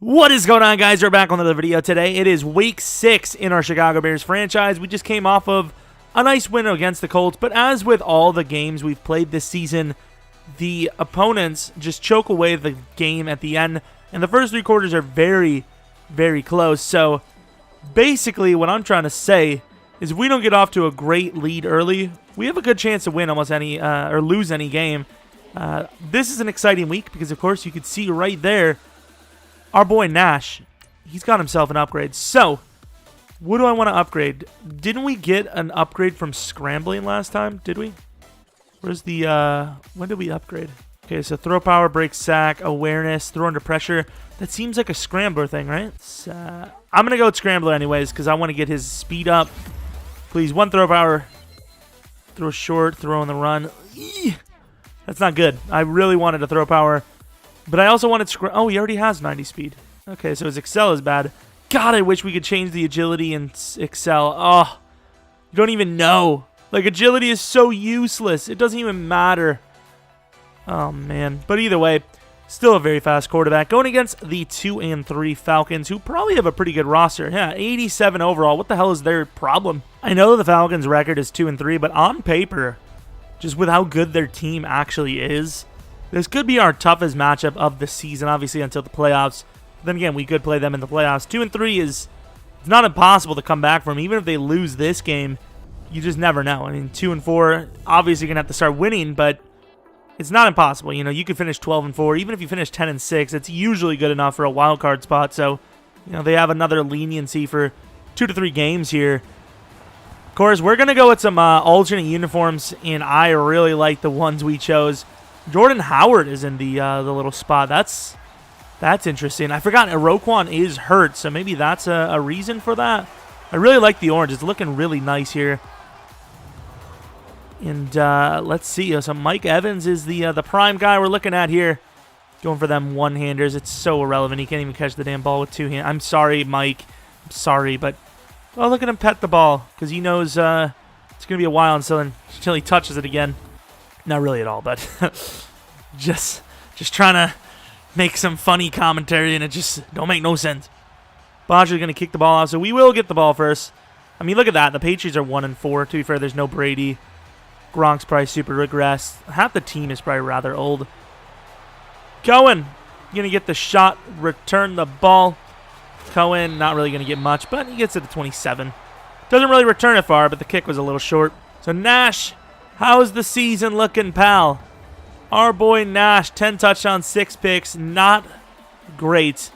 What is going on, guys? We're back on another video today. It is week 6 in our Chicago Bears franchise. We just came off of a nice win against the Colts, but as with all the games we've played this season, the opponents just choke away the game at the end, and the first 3 quarters are very, very close. So basically what I'm trying to say is if we don't get off to a great lead early, we have a good chance to win almost any or lose any game. This is an exciting week because, of course, you could see right there our boy Nash, he's got himself an upgrade. So, what do I want to upgrade? Didn't we get an upgrade from scrambling last time? Did we? Where's the, when did we upgrade? Okay, so throw power, break sack, awareness, throw under pressure. That seems like a scrambler thing, right? I'm going to go with scrambler anyways because I want to get his speed up. Please, 1 throw power. Throw short, throw on the run. Eee! That's not good. I really wanted to throw power. But I also wanted oh, he already has 90 speed. Okay, so his Excel is bad. God, I wish we could change the agility in Excel. Oh, you don't even know. Like, agility is so useless. It doesn't even matter. Oh, man. But either way, still a very fast quarterback. Going against the 2-3 Falcons, who probably have a pretty good roster. Yeah, 87 overall. What the hell is their problem? I know the Falcons' record is 2-3, but on paper, just with how good their team actually is, this could be our toughest matchup of the season, obviously, until the playoffs. Then again, we could play them in the playoffs. 2-3 is it's not impossible to come back from. Even if they lose this game, you just never know. I mean, 2-4, obviously you're going to have to start winning, but it's not impossible. You know, you could finish 12-4. Even if you finish 10-6, it's usually good enough for a wild card spot. So, you know, they have another leniency for 2 to 3 games here. Of course, we're going to go with some alternate uniforms, and I really like the ones we chose. Jordan Howard is in the little spot. That's interesting. I forgot Roquan is hurt, so maybe that's a reason for that. I really like the orange. It's looking really nice here. And let's see. So Mike Evans is the prime guy we're looking at here. Going for them one-handers. It's so irrelevant. He can't even catch the damn ball with 2 hands. I'm sorry, Mike. I'm sorry, but well, look at him pet the ball because he knows it's going to be a while until he touches it again. Not really at all, but just trying to make some funny commentary, and it just don't make no sense. Bodger's going to kick the ball out, so we will get the ball first. I mean, look at that. The Patriots are 1-4. To be fair, there's no Brady. Gronk's probably super regressed. Half the team is probably rather old. Cohen going to get the shot, return the ball. Cohen not really going to get much, but he gets it to 27. Doesn't really return it far, but the kick was a little short. So Nash, how's the season looking, pal? Our boy Nash, 10 touchdowns, 6 picks, not great.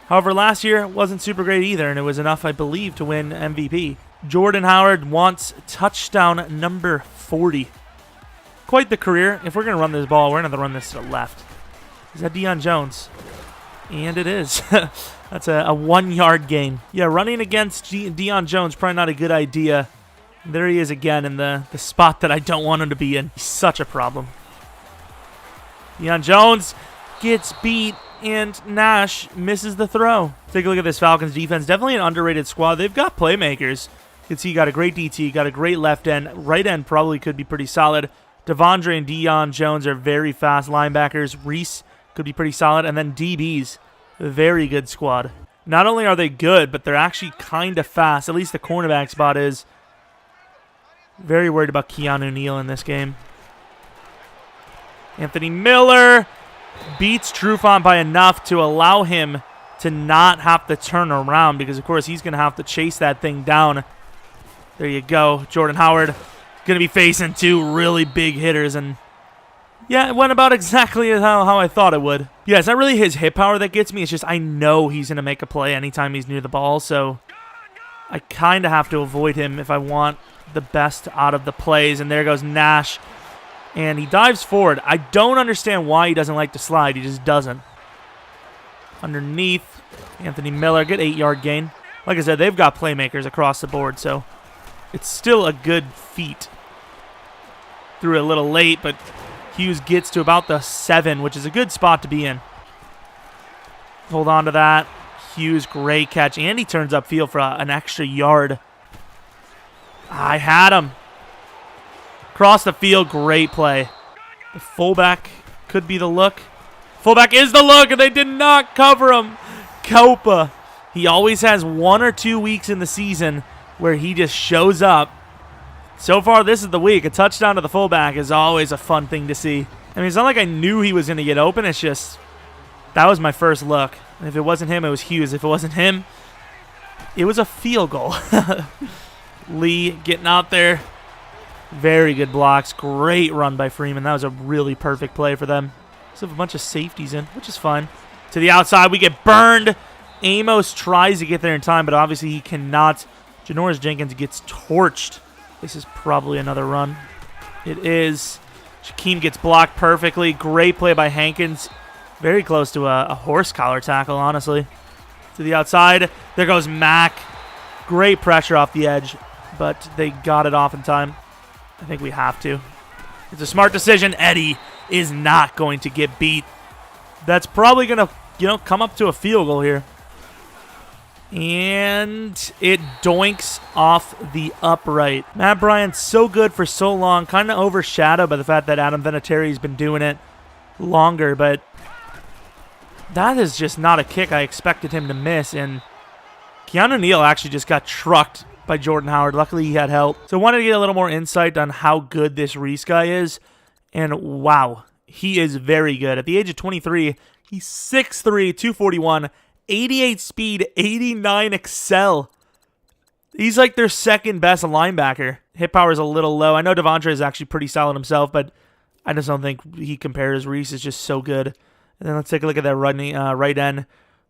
However, last year wasn't super great either, and it was enough, I believe, to win MVP. Jordan Howard wants touchdown number 40. Quite the career. If we're going to run this ball, we're going to run this to the left. Is that Deion Jones? And it is. That's a 1-yard gain. Yeah, running against Deion Jones, probably not a good idea. There he is again in the spot that I don't want him to be in. He's such a problem. Deion Jones gets beat, and Nash misses the throw. Take a look at this Falcons defense. Definitely an underrated squad. They've got playmakers. You can see you got a great DT, got a great left end. Right end probably could be pretty solid. Devondre and Deion Jones are very fast linebackers. Reese could be pretty solid. And then DBs, very good squad. Not only are they good, but they're actually kind of fast. At least the cornerback spot is. Very worried about Keanu Neal in this game. Anthony Miller beats Trufant by enough to allow him to not have to turn around because, of course, he's going to have to chase that thing down. There you go. Jordan Howard going to be facing 2 really big hitters. And, yeah, it went about exactly how I thought it would. Yeah, it's not really his hit power that gets me. It's just I know he's going to make a play anytime he's near the ball. So I kind of have to avoid him if I want the best out of the plays. And there goes Nash, and he dives forward. I don't understand why he doesn't like to slide. He just doesn't. Underneath, Anthony Miller, good 8-yard gain. Like I said, they've got playmakers across the board, so it's still a good feat. Threw it a little late, but Hughes gets to about the 7, which is a good spot to be in. Hold on to that. Hughes, great catch, and he turns upfield for an extra yard. I had him. Across the field, great play. The fullback could be the look. Fullback is the look, and they did not cover him. Copa. He always has 1 or 2 weeks in the season where he just shows up. So far, this is the week. A touchdown to the fullback is always a fun thing to see. I mean, it's not like I knew he was going to get open. It's just, that was my first look. If it wasn't him, it was Hughes. If it wasn't him, it was a field goal. Lee getting out there. Very good blocks. Great run by Freeman. That was a really perfect play for them. So have a bunch of safeties in, which is fine. To the outside, we get burned. Amos tries to get there in time, but obviously he cannot. Janoris Jenkins gets torched. This is probably another run. It is. Shaquem gets blocked perfectly. Great play by Hankins. Very close to a horse collar tackle, honestly. To the outside. There goes Mack. Great pressure off the edge, but they got it off in time. I think we have to. It's a smart decision. Eddie is not going to get beat. That's probably going to, come up to a field goal here. And it doinks off the upright. Matt Bryant's so good for so long, kind of overshadowed by the fact that Adam Vinatieri's been doing it longer, but that is just not a kick I expected him to miss, and Keanu Neal actually just got trucked by Jordan Howard. Luckily, he had help. So I wanted to get a little more insight on how good this Reese guy is, and wow, he is very good. At the age of 23, he's 6'3", 241, 88 speed, 89 excel. He's like their second best linebacker. Hit power is a little low. I know Devontre is actually pretty solid himself, but I just don't think he compares. Reese is just so good. And then let's take a look at that right end.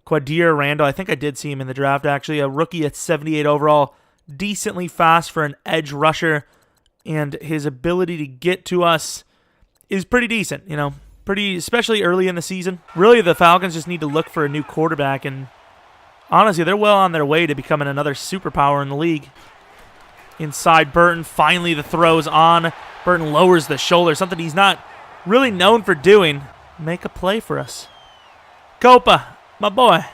Quadir Randall. I think I did see him in the draft, actually. A rookie at 78 overall. Decently fast for an edge rusher. And his ability to get to us is pretty decent, pretty, especially early in the season. Really, the Falcons just need to look for a new quarterback, and honestly, they're well on their way to becoming another superpower in the league. Inside Burton, finally the throw's on. Burton lowers the shoulder, something he's not really known for doing. Make a play for us. Copa, my boy,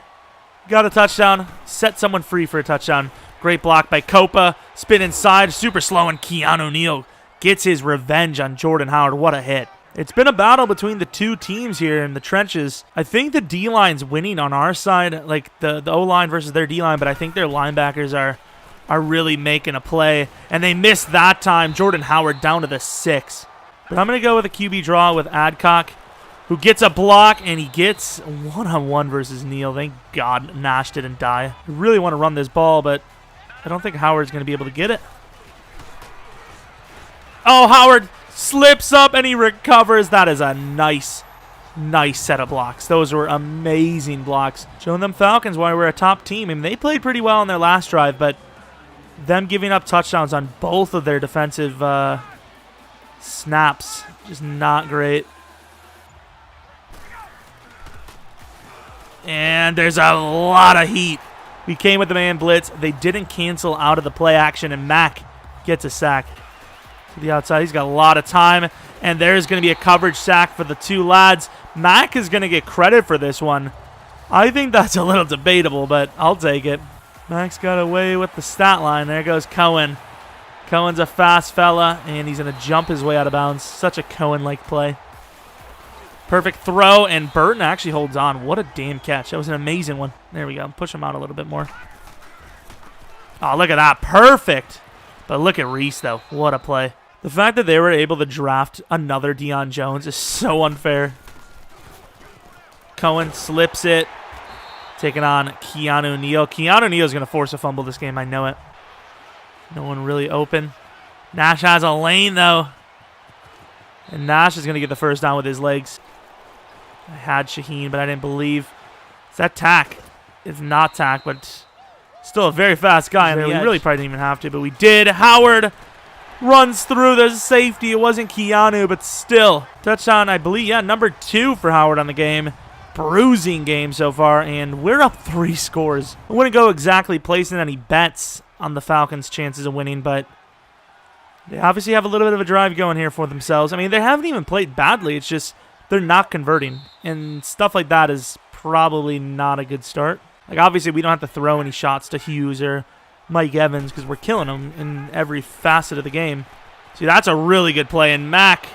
got a touchdown. Set someone free for a touchdown. Great block by Copa. Spin inside, super slow, and Keanu Neal gets his revenge on Jordan Howard. What a hit. It's been a battle between the two teams here in the trenches. I think the D-line's winning on our side, like the O-line versus their D-line, but I think their linebackers are really making a play. And they missed that time. Jordan Howard down to the 6. But I'm going to go with a QB draw with Adcock, who gets a block, and he gets one-on-one versus Neal. Thank God Nash didn't die. I really want to run this ball, but I don't think Howard's going to be able to get it. Oh, Howard slips up and he recovers. That is a nice set of blocks. Those were amazing blocks. Showing them Falcons why we're a top team. I mean, they played pretty well on their last drive, but them giving up touchdowns on both of their defensive snaps, just not great. And there's a lot of heat. We came with the man blitz. They didn't cancel out of the play action, and Mack gets a sack. To the outside, he's got a lot of time, and there's going to be a coverage sack for the two lads. Mack is going to get credit for this one. I think that's a little debatable, but I'll take it. Mack's got away with the stat line. There goes Cohen. Cohen's a fast fella, and he's going to jump his way out of bounds. Such a Cohen-like play. Perfect throw, and Burton actually holds on. What a damn catch. That was an amazing one. There we go. Push him out a little bit more. Oh, look at that. Perfect. But look at Reese, though. What a play. The fact that they were able to draft another Deion Jones is so unfair. Cohen slips it. Taking on Keanu Neal. Keanu Neal is going to force a fumble this game. I know it. No one really open. Nash has a lane, though. And Nash is going to get the first down with his legs. I had Shaheen, but I didn't believe. Is that tack? It's not tack, but still a very fast guy. I mean, we really probably didn't even have to, but we did. Howard runs through. There's a safety. It wasn't Keanu, but still. Touchdown, I believe, number 2 for Howard on the game. Bruising game so far, and we're up 3 scores. I wouldn't go exactly placing any bets on the Falcons' chances of winning, but they obviously have a little bit of a drive going here for themselves. I mean, they haven't even played badly. It's just they're not converting, and stuff like that is probably not a good start. Like, obviously, we don't have to throw any shots to Hughes or Mike Evans because we're killing them in every facet of the game. See, that's a really good play, and Mack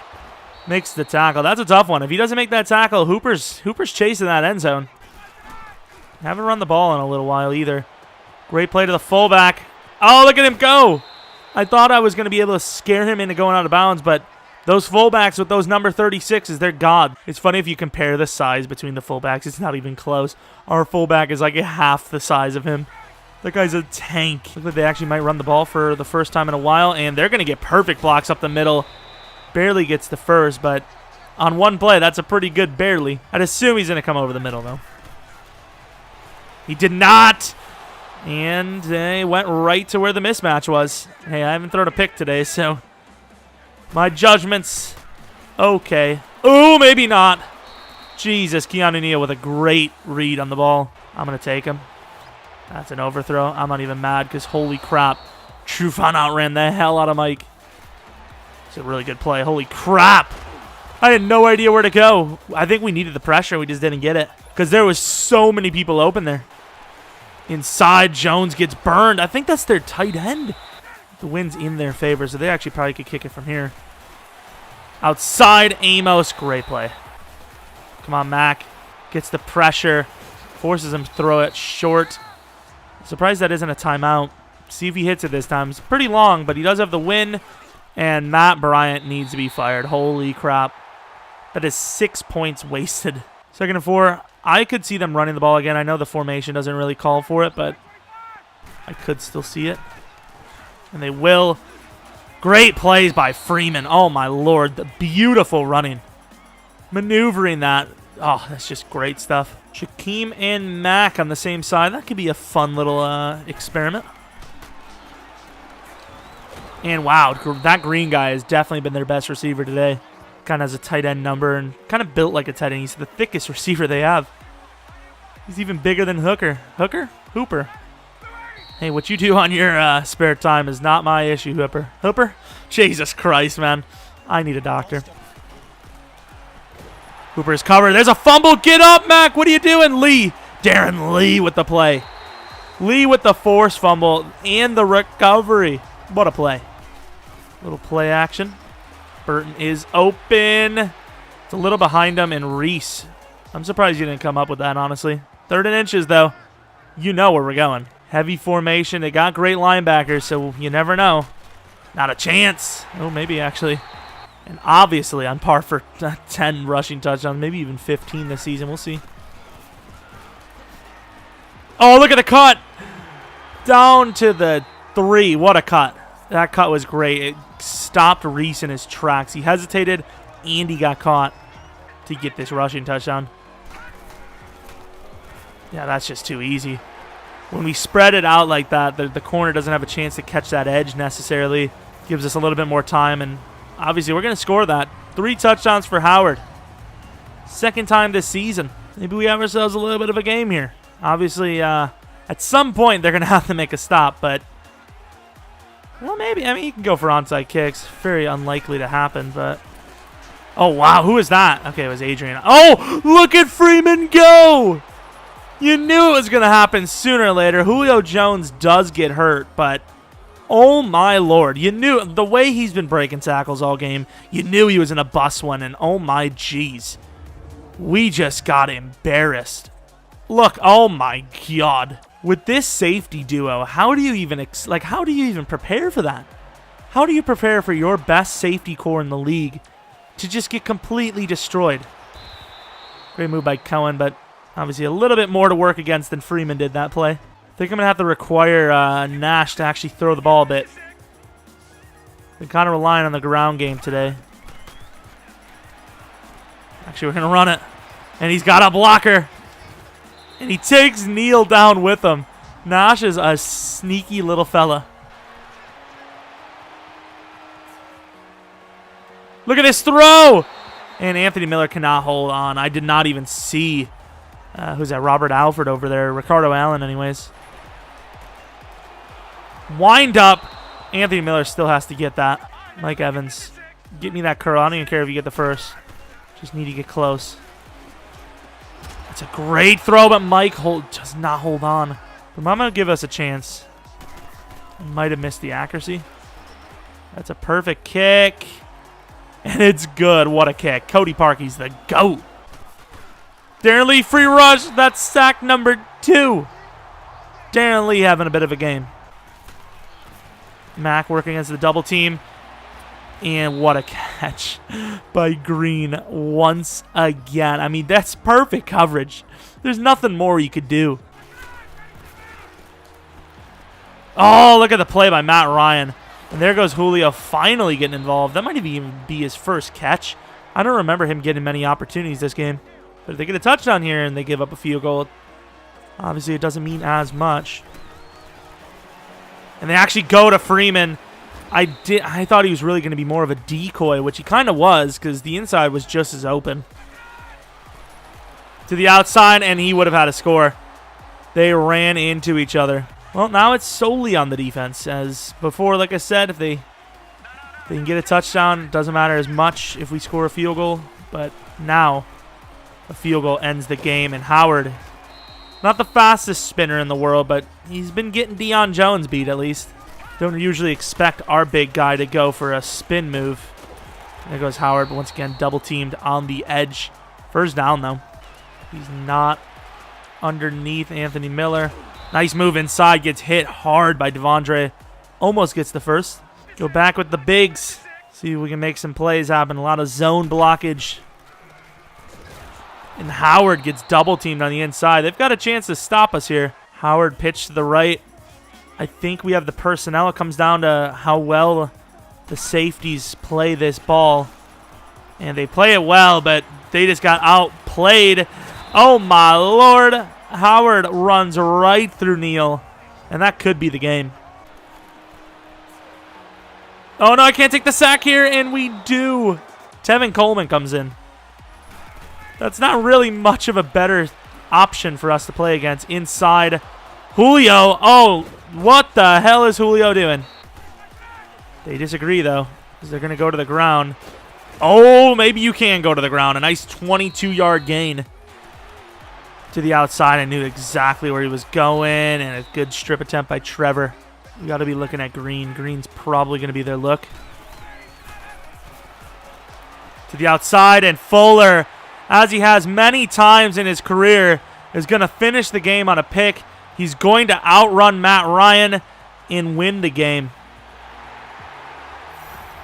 makes the tackle. That's a tough one. If he doesn't make that tackle, Hooper's chasing that end zone. Haven't run the ball in a little while either. Great play to the fullback. Oh, look at him go. I thought I was going to be able to scare him into going out of bounds, but those fullbacks with those number 36s, they're God. It's funny if you compare the size between the fullbacks. It's not even close. Our fullback is like half the size of him. That guy's a tank. Looks like they actually might run the ball for the first time in a while, and they're going to get perfect blocks up the middle. Barely gets the first, but on one play, that's a pretty good barely. I'd assume he's going to come over the middle, though. He did not. And they went right to where the mismatch was. Hey, I haven't thrown a pick today, so my judgment's okay. Ooh, maybe not. Jesus, Keanu Neal with a great read on the ball. I'm going to take him. That's an overthrow. I'm not even mad because holy crap. Trufant outran the hell out of Mike. It's a really good play. Holy crap. I had no idea where to go. I think we needed the pressure. We just didn't get it because there was so many people open there. Inside, Jones gets burned. I think that's their tight end. The wind's in their favor, so they actually probably could kick it from here. Outside, Amos. Great play. Come on, Mac. Gets the pressure. Forces him to throw it short. Surprised that isn't a timeout. See if he hits it this time. It's pretty long, but he does have the win. And Matt Bryant needs to be fired. Holy crap. That is 6 points wasted. 2nd and 4. I could see them running the ball again. I know the formation doesn't really call for it, but I could still see it. And they will. Great plays by Freeman. Oh, my Lord. The beautiful running. Maneuvering that. Oh, that's just great stuff. Shaquem and Mac on the same side. That could be a fun little experiment. And wow, that green guy has definitely been their best receiver today. Kind of has a tight end number and kind of built like a tight end. He's the thickest receiver they have. He's even bigger than Hooker. Hooper. Hey, what you do on your spare time is not my issue, Hooper. Jesus Christ, man. I need a doctor. Hooper is covered. There's a fumble. Get up, Mac. What are you doing? Lee. Darren Lee with the play. Lee with the forced fumble and the recovery. What a play. Little play action. Burton is open. It's a little behind him, and Reese. I'm surprised you didn't come up with that, honestly. 3rd and inches, though. You know where we're going. Heavy formation. They got great linebackers, so you never know. Not a chance. Oh, maybe actually. And obviously on par for 10 rushing touchdowns, maybe even 15 this season. We'll see. Oh, look at the cut. Down to the 3. What a cut. That cut was great. It stopped Reese in his tracks. He hesitated, and he got caught to get this rushing touchdown. Yeah, that's just too easy. When we spread it out like that, the corner doesn't have a chance to catch that edge necessarily. Gives us a little bit more time, and obviously we're going to score that. 3 touchdowns for Howard. 2nd time this season. Maybe we have ourselves a little bit of a game here. Obviously, at some point they're going to have to make a stop, but well, maybe. I mean, you can go for onside kicks. Very unlikely to happen, but oh, wow. Who is that? Okay, it was Adrian. Oh, look at Freeman go. You knew it was going to happen sooner or later. Julio Jones does get hurt, but oh, my Lord. You knew the way he's been breaking tackles all game. You knew he was in a bust one, and oh, my jeez. We just got embarrassed. Look, oh, my God. With this safety duo, how do you even prepare for that? How do you prepare for your best safety core in the league to just get completely destroyed? Great move by Cohen, but obviously a little bit more to work against than Freeman did that play. I think I'm going to have to require Nash to actually throw the ball a bit. Been kind of relying on the ground game today. Actually, we're going to run it. And he's got a blocker. And he takes Neal down with him. Nash is a sneaky little fella. Look at this throw! And Anthony Miller cannot hold on. I did not even see. Who's that? Robert Alford over there. Ricardo Allen, anyways. Wind up. Anthony Miller still has to get that. Mike Evans. Get me that curl. I don't even care if you get the first. Just need to get close. It's a great throw, but Mike does not hold on. But I'm going to give us a chance. Might have missed the accuracy. That's a perfect kick. And it's good. What a kick. Cody Parkey's the GOAT. Darren Lee, free rush. That's sack number 2. Darren Lee having a bit of a game. Mack working against the double team. And what a catch by Green once again. I mean, that's perfect coverage. There's nothing more you could do. Oh, look at the play by Matt Ryan. And there goes Julio finally getting involved. That might even be his first catch. I don't remember him getting many opportunities this game. But if they get a touchdown here and they give up a field goal, obviously it doesn't mean as much. And they actually go to Freeman. I thought he was really going to be more of a decoy, which he kind of was because the inside was just as open. To the outside, and he would have had a score. They ran into each other. Well, now it's solely on the defense. As before, like I said, if they can get a touchdown, it doesn't matter as much if we score a field goal. But now a field goal ends the game, and Howard, not the fastest spinner in the world, but he's been getting Deion Jones beat at least. Don't usually expect our big guy to go for a spin move. There goes Howard, once again double teamed on the edge. First down, though. He's not underneath Anthony Miller. Nice move inside, gets hit hard by Devondre. Almost gets the first. Go back with the bigs. See if we can make some plays happen. A lot of zone blockage. And Howard gets double teamed on the inside. They've got a chance to stop us here. Howard pitched to the right. I think we have the personnel. It comes down to how well the safeties play this ball. And they play it well, but they just got outplayed. Oh, my Lord. Howard runs right through Neal. And that could be the game. Oh, no, I can't take the sack here. And we do. Tevin Coleman comes in. That's not really much of a better option for us to play against. Inside. Julio. Oh, what the hell is Julio doing? They disagree, though, because they're going to go to the ground. Oh, maybe you can go to the ground. A nice 22-yard gain to the outside. I knew exactly where he was going, and a good strip attempt by Trevor. We got to be looking at Green. Green's probably going to be their look. To the outside, and Fuller, as he has many times in his career, is going to finish the game on a pick. He's going to outrun Matt Ryan and win the game.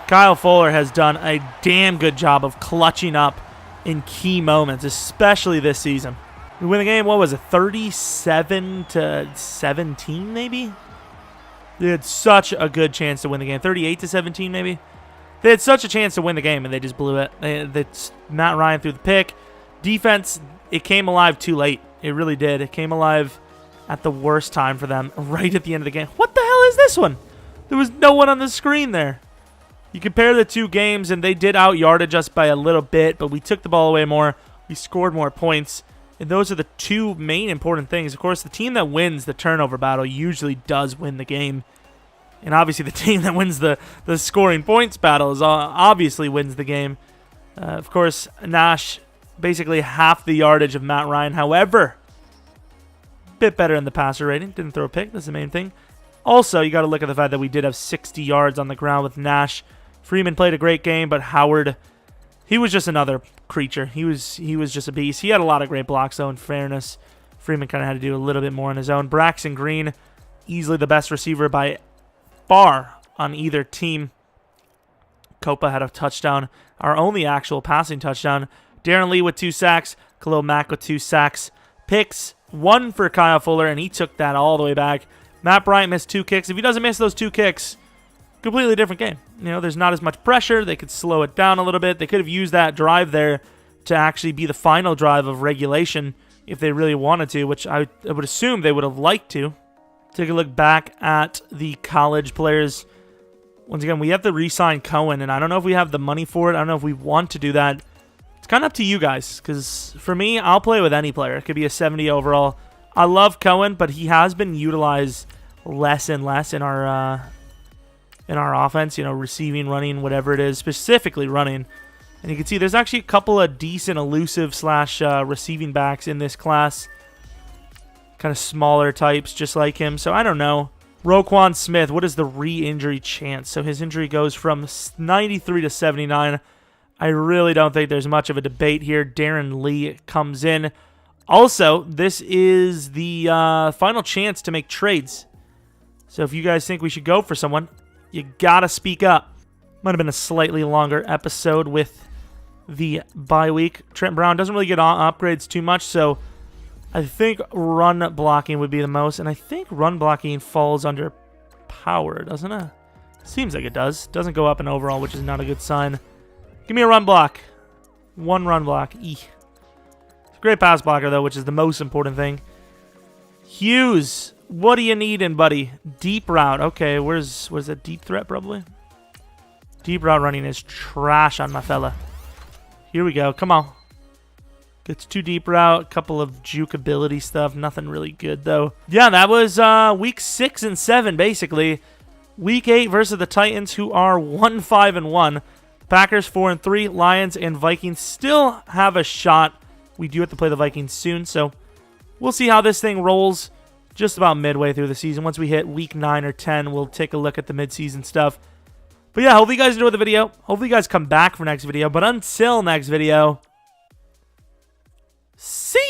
Kyle Fuller has done a damn good job of clutching up in key moments, especially this season. We win the game, what was it, 37-17 maybe? They had such a good chance to win the game. 38-17 maybe? They had such a chance to win the game, and they just blew it. Matt Ryan threw the pick. Defense, it came alive too late. It really did. It came alive at the worst time for them, right at the end of the game. What the hell is this one? There was no one on the screen there. You compare the two games, and they did out-yardage us by a little bit, but we took the ball away more. We scored more points, and those are the two main important things. Of course, the team that wins the turnover battle usually does win the game, and obviously the team that wins the scoring points battle obviously wins the game. Of course, Nash, basically half the yardage of Matt Ryan. However, bit better in the passer rating. Didn't throw a pick. That's the main thing. Also, you got to look at the fact that we did have 60 yards on the ground with Nash. Freeman played a great game, but Howard, he was just another creature. He was just a beast. He had a lot of great blocks, though, in fairness. Freeman kind of had to do a little bit more on his own. Braxton Green, easily the best receiver by far on either team. Copa had a touchdown, our only actual passing touchdown. Darren Lee with 2 sacks. Khalil Mack with 2 sacks. Picks, 1 for Kyle Fuller, and he took that all the way back. Matt Bryant missed 2 kicks. If he doesn't miss those 2 kicks, completely different game. You know, there's not as much pressure. They could slow it down a little bit. They could have used that drive there to actually be the final drive of regulation if they really wanted to, which I would assume they would have liked to. Take a look back at the college players. Once again, we have to re-sign Cohen, and I don't know if we have the money for it. I don't know if we want to do that. It's kind of up to you guys, because for me, I'll play with any player. It could be a 70 overall. I love Cohen, but he has been utilized less and less in our offense, you know, receiving, running, whatever it is, specifically running. And you can see there's actually a couple of decent elusive / receiving backs in this class. Kind of smaller types just like him. So I don't know. Roquan Smith, what is the re-injury chance? So his injury goes from 93 to 79. I really don't think there's much of a debate here. Darren Lee comes in. Also, this is the final chance to make trades. So if you guys think we should go for someone, you gotta speak up. Might have been a slightly longer episode with the bye week. Trent Brown doesn't really get upgrades too much, so I think run blocking would be the most. And I think run blocking falls under power, doesn't it? Seems like it does. Doesn't go up in overall, which is not a good sign. Give me a run block. One run block. It's a great pass blocker, though, which is the most important thing. Hughes, what are you needing, buddy? Deep route. Okay, where's that deep threat, probably? Deep route running is trash on my fella. Here we go. Come on. Gets too deep route. A couple of juke ability stuff. Nothing really good, though. Yeah, that was week 6 and 7, basically. Week 8 versus the Titans, who are 1-5-1. Packers 4-3. Lions and Vikings still have a shot. We do have to play the Vikings soon, so we'll see how this thing rolls just about midway through the season. Once we hit week 9 or 10, we'll take a look at the midseason stuff. But yeah, hopefully you guys enjoyed the video. Hopefully you guys come back for next video. But until next video, see